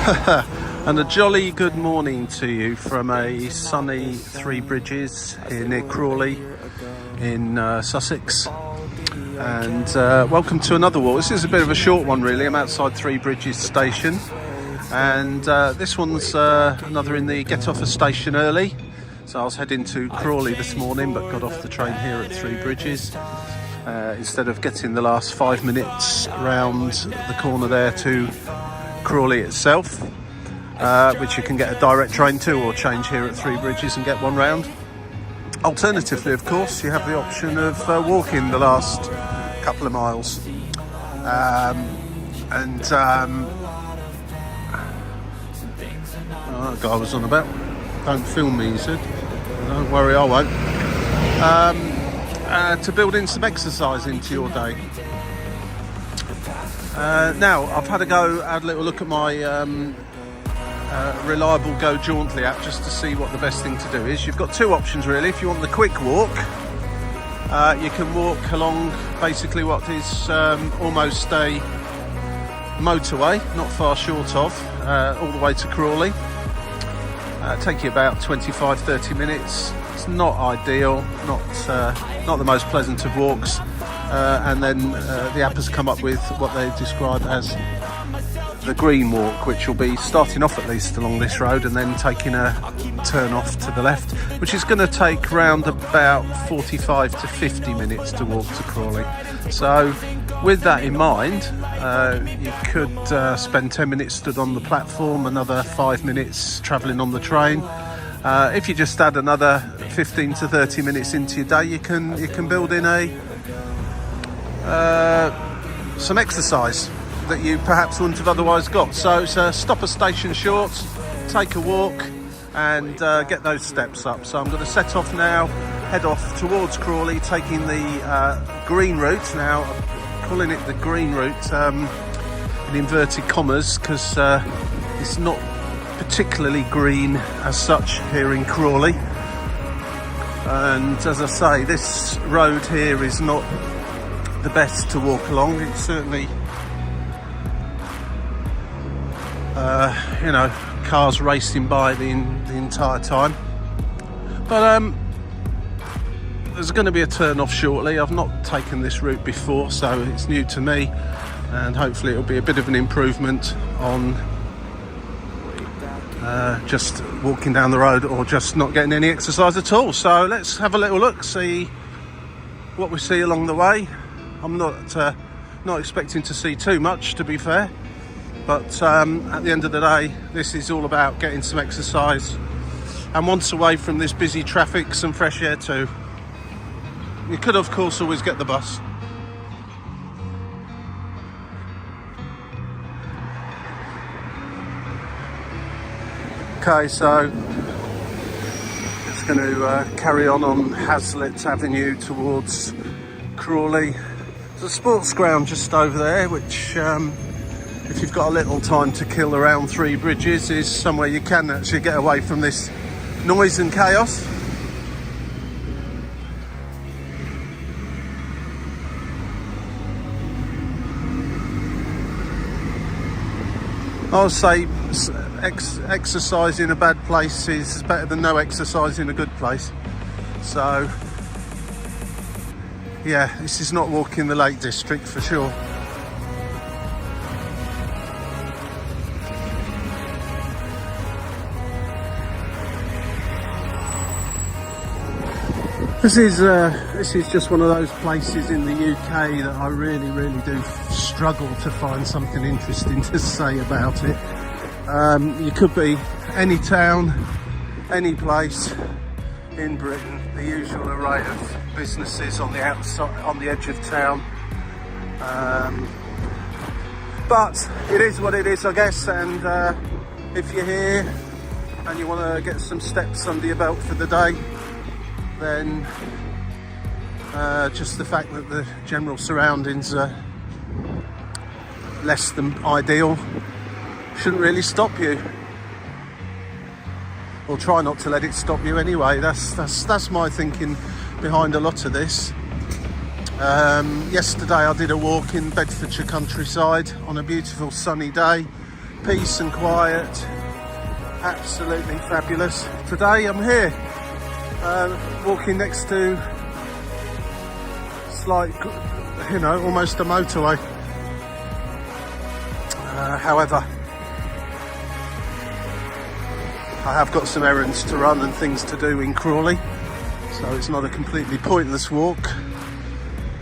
And a jolly good morning to you from a sunny Three Bridges here near Crawley in Sussex. And welcome to another walk. This is a bit of a short one really. I'm outside Three Bridges station, and this one's another in the get off a station early. So I was heading to Crawley this morning but got off the train here at Three Bridges instead of getting the last 5 minutes round the corner there to Crawley itself, which you can get a direct train to, or change here at Three Bridges and get one round. Alternatively, of course, you have the option of walking the last couple of miles. That guy was on about, don't film me, he said. Don't worry, I won't. To build in some exercise into your day. Now, I've had a little look at my reliable Go Jauntly app just to see what the best thing to do is. You've got two options really. If you want the quick walk, you can walk along basically what is almost a motorway, not far short of, all the way to Crawley. Take you about 25-30 minutes. It's not ideal, not the most pleasant of walks. And then the app has come up with what they describe as the green walk, which will be starting off at least along this road and then taking a turn off to the left, which is going to take round about 45 to 50 minutes to walk to Crawley. So with that in mind, you could spend 10 minutes stood on the platform, another 5 minutes travelling on the train. If you just add another 15 to 30 minutes into your day, you can build in some exercise that you perhaps wouldn't have otherwise got. So stop a station short, take a walk and get those steps up. So I'm going to set off now, head off towards Crawley, taking the green route. Now I'm calling it the green route in inverted commas because it's not particularly green as such here in Crawley. And as I say, this road here is not the best to walk along. It's certainly cars racing by the entire time, but there's going to be a turn off shortly. I've not taken this route before, so it's new to me, and hopefully it'll be a bit of an improvement on just walking down the road or just not getting any exercise at all. So let's have a little look, see what we see along the way. I'm not expecting to see too much, to be fair, but at the end of the day, this is all about getting some exercise, and once away from this busy traffic, some fresh air too. You could of course always get the bus. Okay, so just going to carry on Hazlitt Avenue towards Crawley. There's a sports ground just over there, which if you've got a little time to kill around Three Bridges, is somewhere you can actually get away from this noise and chaos. I'll say exercise in a bad place is better than no exercise in a good place. So yeah, this is not walking the Lake District for sure. This is just one of those places in the UK that I really do struggle to find something interesting to say about it. You could be any town, any place in Britain, the usual array of businesses on the outside, on the edge of town. But it is what it is, I guess, and if you're here and you want to get some steps under your belt for the day, then just the fact that the general surroundings are less than ideal shouldn't really stop you, or try not to let it stop you anyway. That's my thinking behind a lot of this. Yesterday I did a walk in Bedfordshire countryside on a beautiful sunny day. peace and quiet. Absolutely fabulous. Today I'm here walking next to, it's like, you know, almost a motorway. However, I have got some errands to run and things to do in Crawley, so it's not a completely pointless walk.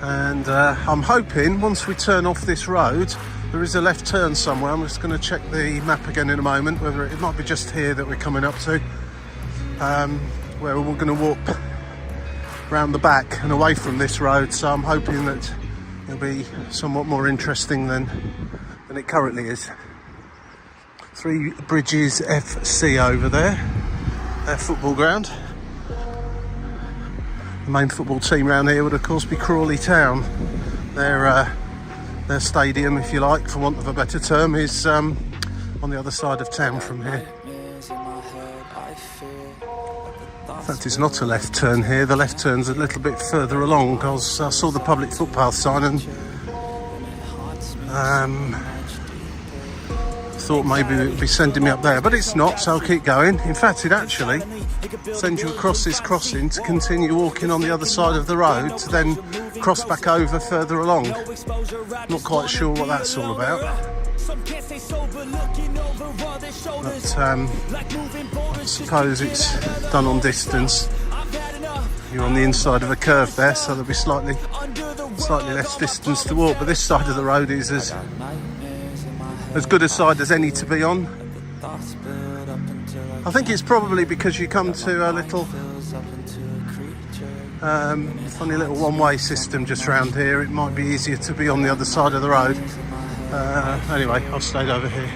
And I'm hoping once we turn off this road, there is a left turn somewhere. I'm just going to check the map again in a moment, whether it might be just here that we're coming up to, where we're going to walk round the back and away from this road. So I'm hoping that it'll be somewhat more interesting than it currently is. Three Bridges FC over there, their football ground. The main football team around here would of course be Crawley Town. Their stadium, if you like, for want of a better term, is on the other side of town from here. In fact, it's not a left turn here. The left turn's a little bit further along, because I saw the public footpath sign and thought maybe it would be sending me up there, but it's not, so I'll keep going. In fact, it actually sends you across this crossing to continue walking on the other side of the road to then cross back over further along. Not quite sure what that's all about, but I suppose it's done on distance. You're on the inside of a curve there, so there'll be slightly less distance to walk, but this side of the road is as good a side as any to be on. I think it's probably because you come to a little funny little one-way system just around here. It might be easier to be on the other side of the road. Anyway, I've stayed over here.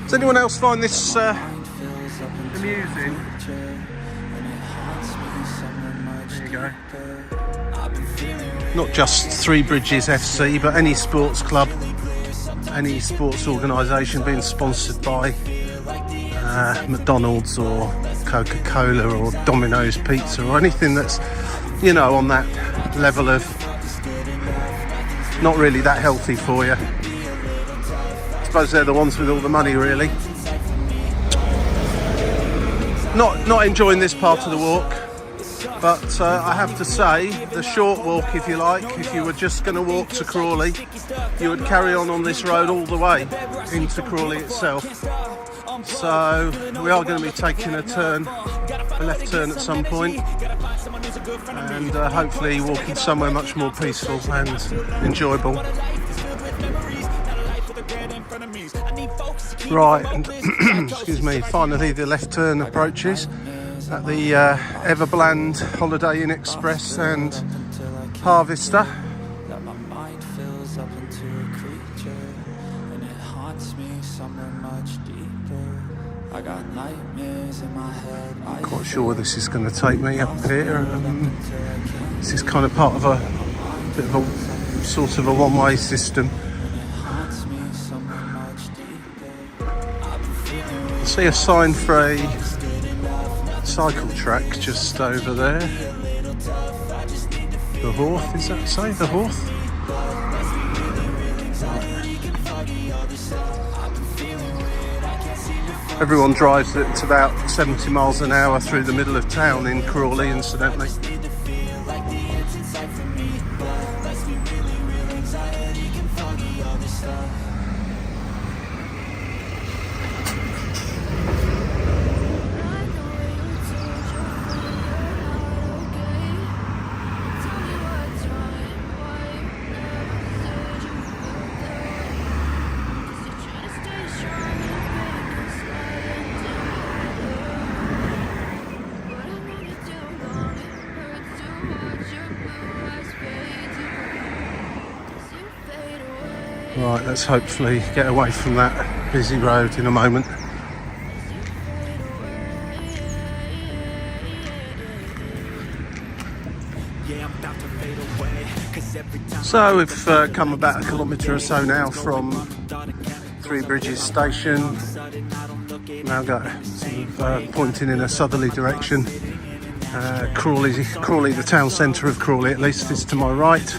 Does anyone else find this amusing? There you go. Not just Three Bridges FC, but any sports club, any sports organisation being sponsored by McDonald's or Coca-Cola or Domino's Pizza or anything that's, you know, on that level of not really that healthy for you. I suppose they're the ones with all the money, really. Not enjoying this part of the walk, but I have to say, the short walk, if you like, if you were just going to walk to Crawley, you would carry on this road all the way into Crawley itself. So we are going to be taking a left turn at some point, and hopefully walking somewhere much more peaceful and enjoyable. Right, and excuse me, finally the left turn approaches at the Everbland Holiday Inn Express and Harvester. I'm quite sure where this is going to take me up here. This is kind of part of a bit of a sort of a one-way system. I see a sign for a cycle track just over there. The Horth, is that say? The Horth? Everyone drives at about 70 miles an hour through the middle of town in Crawley, incidentally. Right, let's hopefully get away from that busy road in a moment. So we've come about a kilometre or so now from Three Bridges station. Now got sort of, pointing in a southerly direction. Crawley, the town centre of Crawley at least, is to my right,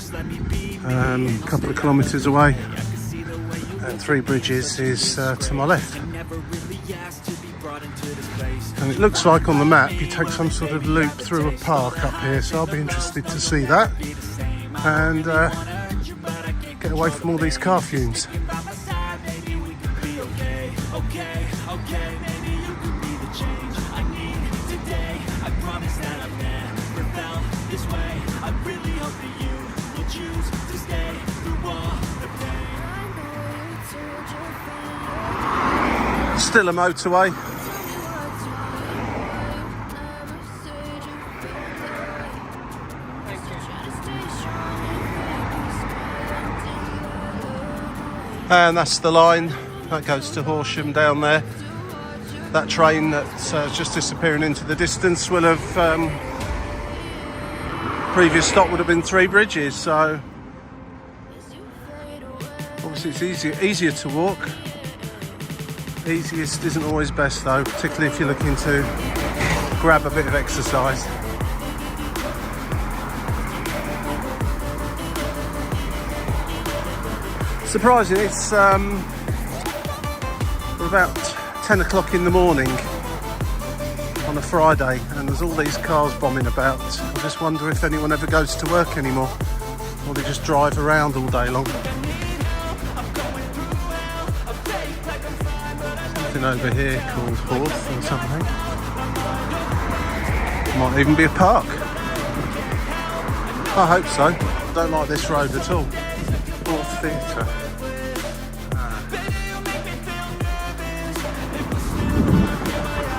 a couple of kilometres away. and Three Bridges is to my left. And it looks like on the map you take some sort of loop through a park up here, so I'll be interested to see that and get away from all these car fumes. Still a motorway. And that's the line that goes to Horsham down there. That train that's just disappearing into the distance will have previous stop would have been Three Bridges, so obviously it's easier to walk. Easiest isn't always best though, particularly if you're looking to grab a bit of exercise. Surprising, it's we're about 10 o'clock in the morning on a Friday and there's all these cars bombing about. I just wonder if anyone ever goes to work anymore or they just drive around all day long. Something over here called Hove or something. Might even be a park. I hope so. I don't like this road at all. Fourth Theatre.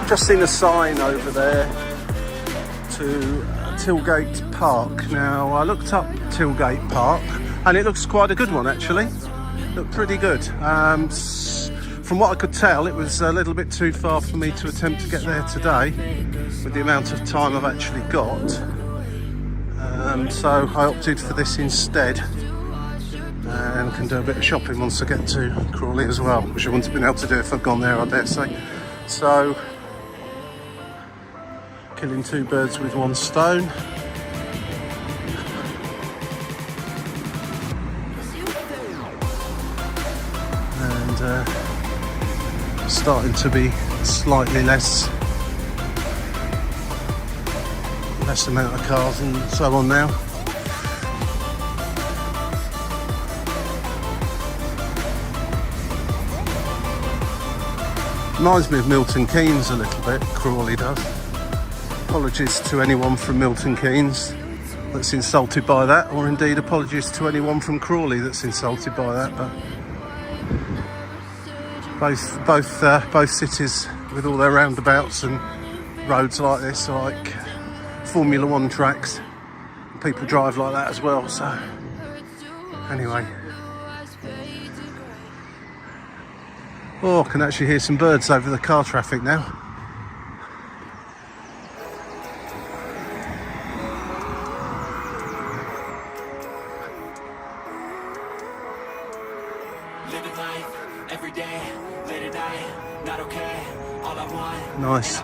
Just seen a sign over there to Tilgate Park. Now I looked up Tilgate Park and it looks quite a good one actually. Looked pretty good. From what I could tell, it was a little bit too far for me to attempt to get there today with the amount of time I've actually got. So I opted for this instead and can do a bit of shopping once I get to Crawley as well, which I wouldn't have been able to do if I'd gone there, I dare say. So, killing two birds with one stone. And starting to be slightly less amount of cars and so on now. Reminds me of Milton Keynes a little bit, Crawley does. Apologies to anyone from Milton Keynes that's insulted by that, or indeed apologies to anyone from Crawley that's insulted by that, but both cities with all their roundabouts and roads like this are like Formula One tracks. People drive like that as well, so anyway. Oh, I can actually hear some birds over the car traffic now. Nice.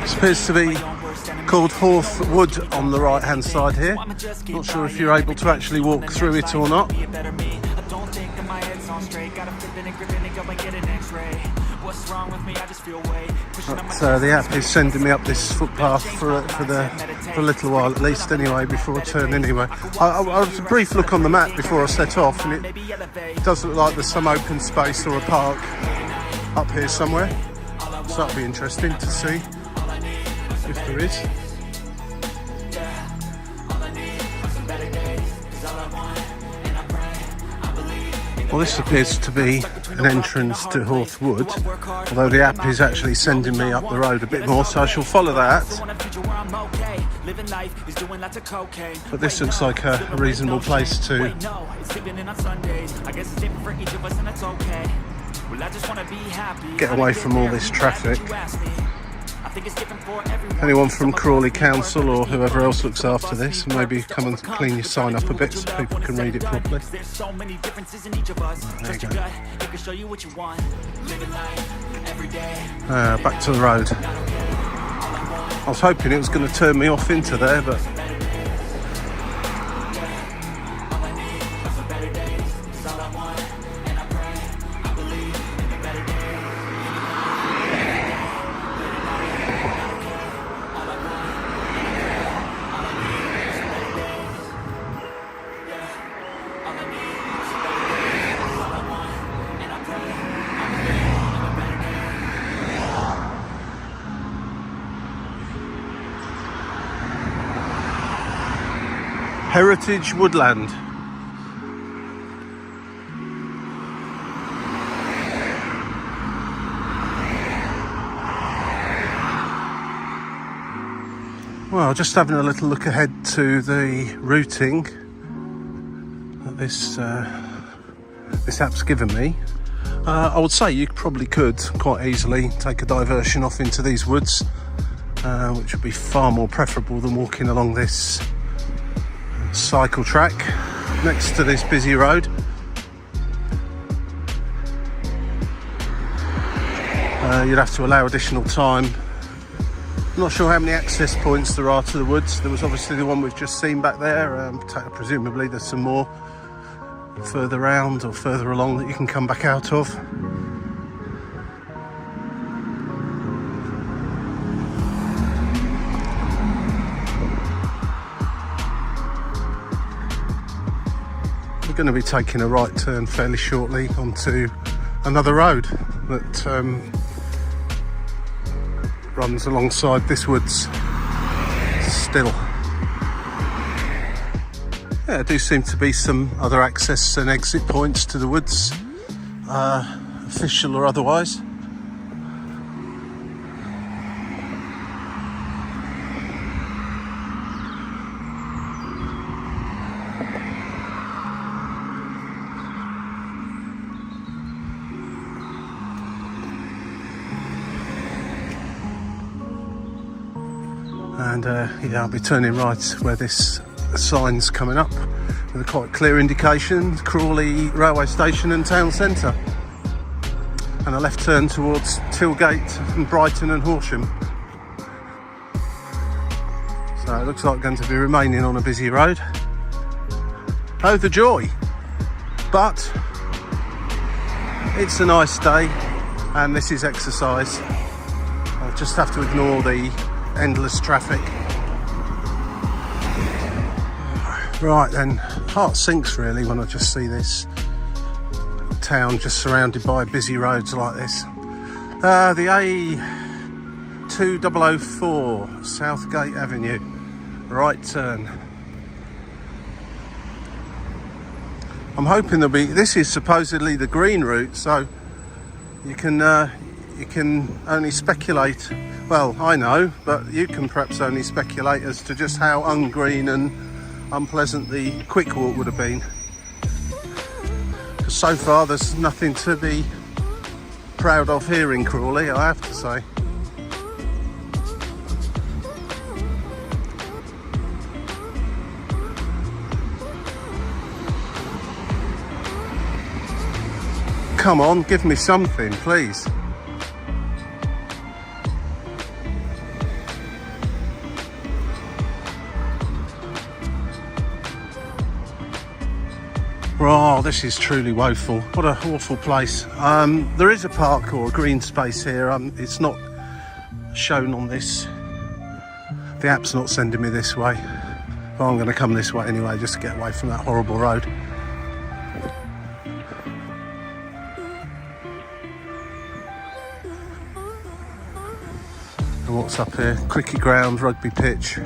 This appears to be called Hove Wood on the right hand side here. Not sure if you're able to actually walk through it or not. But the app is sending me up this footpath for a little while at least anyway, before I turn anyway. I was a brief look on the map before I set off and it does look like there's some open space or a park up here somewhere. So that'll be interesting to see if there is. Well, this appears to be an entrance to Hove Wood, although the app is actually sending me up the road a bit more, so I shall follow that. But this looks like a reasonable place to get away from all this traffic. Anyone from Crawley Council or whoever else looks after this, maybe come and clean your sign up a bit so people can read it properly. There you go. Back to the road. was hoping it was going to turn me off into there, but Heritage Woodland. Well, just having a little look ahead to the routing that this app's given me. I would say you probably could quite easily take a diversion off into these woods, which would be far more preferable than walking along this cycle track next to this busy road. You'd have to allow additional time. I'm not sure how many access points there are to the woods. There was obviously the one we've just seen back there. Presumably there's some more further round or further along that you can come back out of. We're going to be taking a right turn fairly shortly onto another road that runs alongside this woods still. Yeah, there do seem to be some other access and exit points to the woods, official or otherwise. And yeah, I'll be turning right where this sign's coming up with a quite clear indication: Crawley railway station and town centre, and a left turn towards Tilgate and Brighton and Horsham. So it looks like going to be remaining on a busy road. Oh, the joy! But it's a nice day and this is exercise. I'll just have to ignore the endless traffic. Right then, heart sinks really when I just see this town just surrounded by busy roads like this. The A2004 Southgate Avenue, right turn. I'm hoping this is supposedly the green route, so you can only speculate. Well, I know, but you can perhaps only speculate as to just how ungreen and unpleasant the quick walk would have been. Because so far there's nothing to be proud of here in Crawley, I have to say. Come on, give me something, please. Oh, this is truly woeful. What an awful place. There is a park or a green space here. It's not shown on this. The app's not sending me this way. But I'm going to come this way anyway, just to get away from that horrible road. And what's up here? Cricket ground, rugby pitch.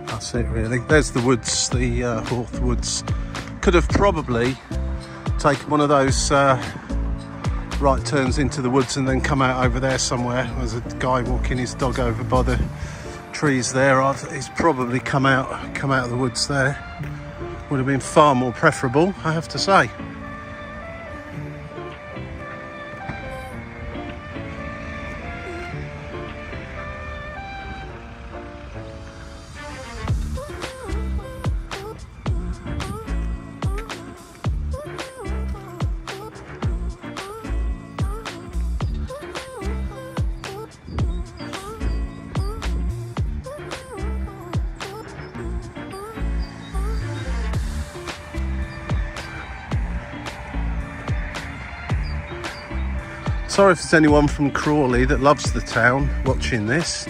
That's it really. There's the woods, the Hawth Woods. Could have probably taken one of those right turns into the woods and then come out over there somewhere. There's a guy walking his dog over by the trees there. He's probably come out of the woods there. Would have been far more preferable, I have to say. Sorry if there's anyone from Crawley that loves the town watching this.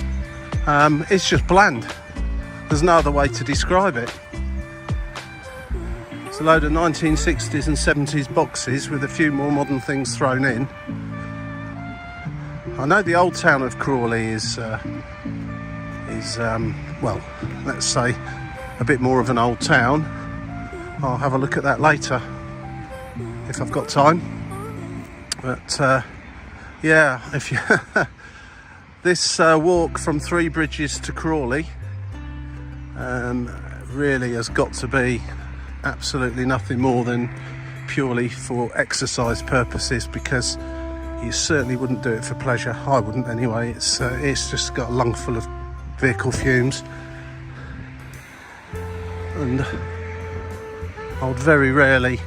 It's just bland. There's no other way to describe it. It's a load of 1960s and 70s boxes with a few more modern things thrown in. I know the old town of Crawley is well, let's say a bit more of an old town. I'll have a look at that later if I've got time. But yeah, if you this walk from Three Bridges to Crawley really has got to be absolutely nothing more than purely for exercise purposes, because you certainly wouldn't do it for pleasure. I wouldn't anyway. It's just got a lung full of vehicle fumes, and I would very rarely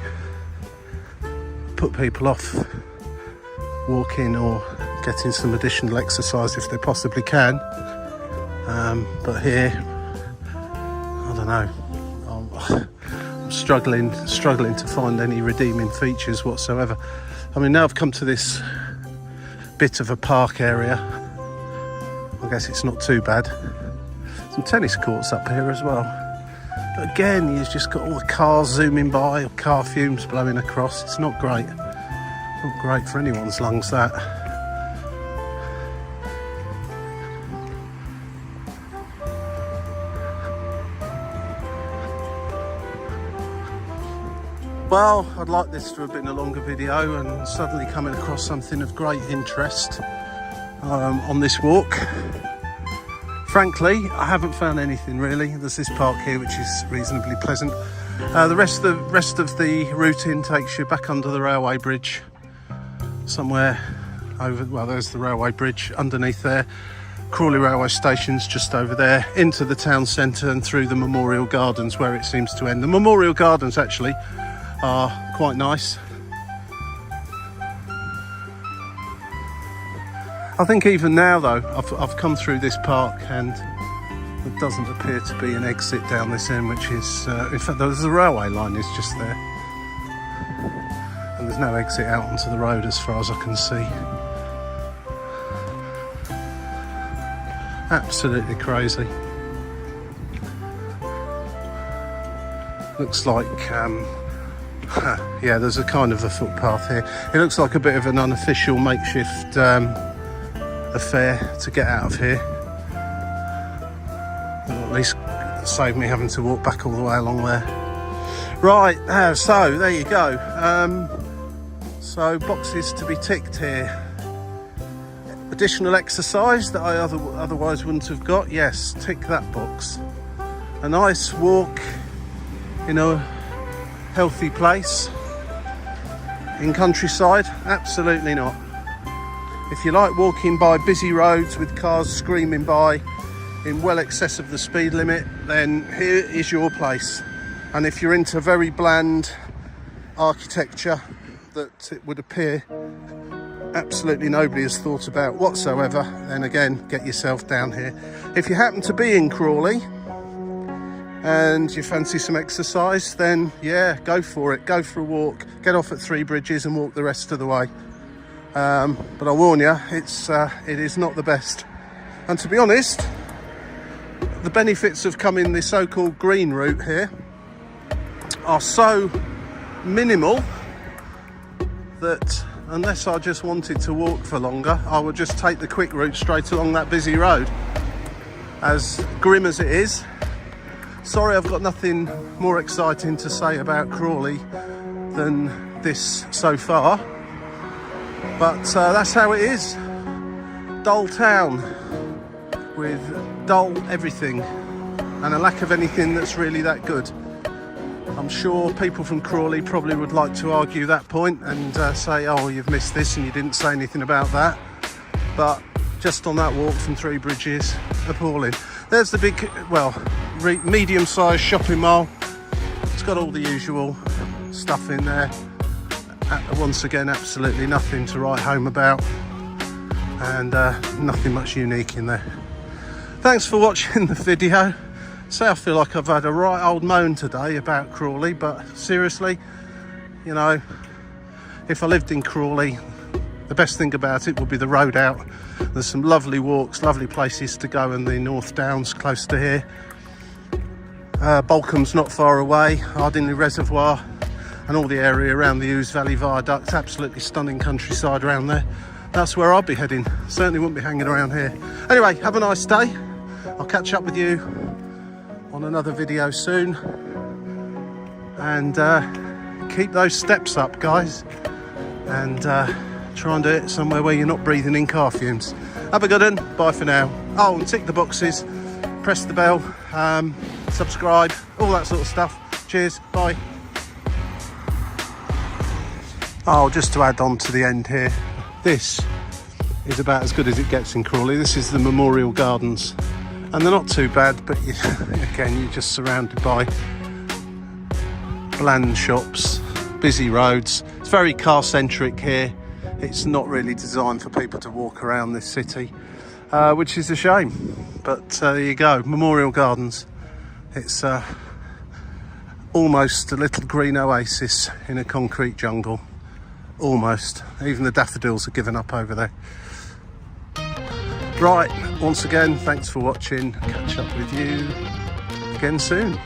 put people off walking or getting some additional exercise if they possibly can. But here, I don't know. I'm struggling to find any redeeming features whatsoever. I mean, now I've come to this bit of a park area. I guess it's not too bad. Some tennis courts up here as well. But again, you've just got all the cars zooming by, or car fumes blowing across. It's not great. Not great for anyone's lungs, that. Well, I'd like this to have been a longer video, and suddenly coming across something of great interest on this walk. Frankly, I haven't found anything really. There's this park here which is reasonably pleasant. The rest of the routing takes you back under the railway bridge, somewhere over, well, there's the railway bridge underneath there. Crawley railway station's just over there, into the town centre and through the Memorial Gardens where it seems to end. The Memorial Gardens actually are quite nice. I think even now though, I've come through this park and there doesn't appear to be an exit down this end, which is, in fact there's the railway line is just there. And there's no exit out onto the road as far as I can see. Absolutely crazy. Looks like, yeah, there's a kind of a footpath here. It looks like a bit of an unofficial makeshift affair to get out of here. Or at least save me having to walk back all the way along there. Right, so there you go. So boxes to be ticked here. Additional exercise that I otherwise wouldn't have got. Yes, tick that box. A nice walk in a healthy place in countryside? Absolutely not. If you like walking by busy roads with cars screaming by in well excess of the speed limit, then here is your place. And if you're into very bland architecture that it would appear absolutely nobody has thought about whatsoever, then again, get yourself down here. If you happen to be in Crawley and you fancy some exercise, then yeah, go for it. Go for a walk, get off at Three Bridges and walk the rest of the way. But I warn you, it is not the best. And to be honest, the benefits of coming the so-called green route here are so minimal that unless I just wanted to walk for longer, I would just take the quick route straight along that busy road. As grim as it is, sorry I've got nothing more exciting to say about Crawley than this so far. But that's how it is. Dull town with dull everything and a lack of anything that's really that good. I'm sure people from Crawley probably would like to argue that point and say, oh, you've missed this and you didn't say anything about that. But just on that walk from Three Bridges, appalling. There's the big, well, medium-sized shopping mall. It's got all the usual stuff in there. Once again, absolutely nothing to write home about, and nothing much unique in there. Thanks for watching the video. So I feel like I've had a right old moan today about Crawley, but seriously, you know, if I lived in Crawley, The best thing about it will be the road out. There's some lovely walks, lovely places to go in the North Downs close to here. Balcomb's not far away, Ardingly Reservoir, and all the area around the Ouse Valley Viaduct. Absolutely stunning countryside around there. That's where I'll be heading. Certainly wouldn't be hanging around here. Anyway, have a nice day. I'll catch up with you on another video soon. And keep those steps up, guys. And try and do it somewhere where you're not breathing in car fumes. Have a good one. Bye for now. Oh, and tick the boxes. Press the bell. Subscribe. All that sort of stuff. Cheers. Bye. Oh, just to add on to the end here. This is about as good as it gets in Crawley. This is the Memorial Gardens, and they're not too bad, but again, you're just surrounded by bland shops, busy roads. It's very car centric here. It's not really designed for people to walk around this city, which is a shame, but there you go. Memorial Gardens. It's almost a little green oasis in a concrete jungle. Almost. Even the daffodils are given up over there. Right, once again, thanks for watching. Catch up with you again soon.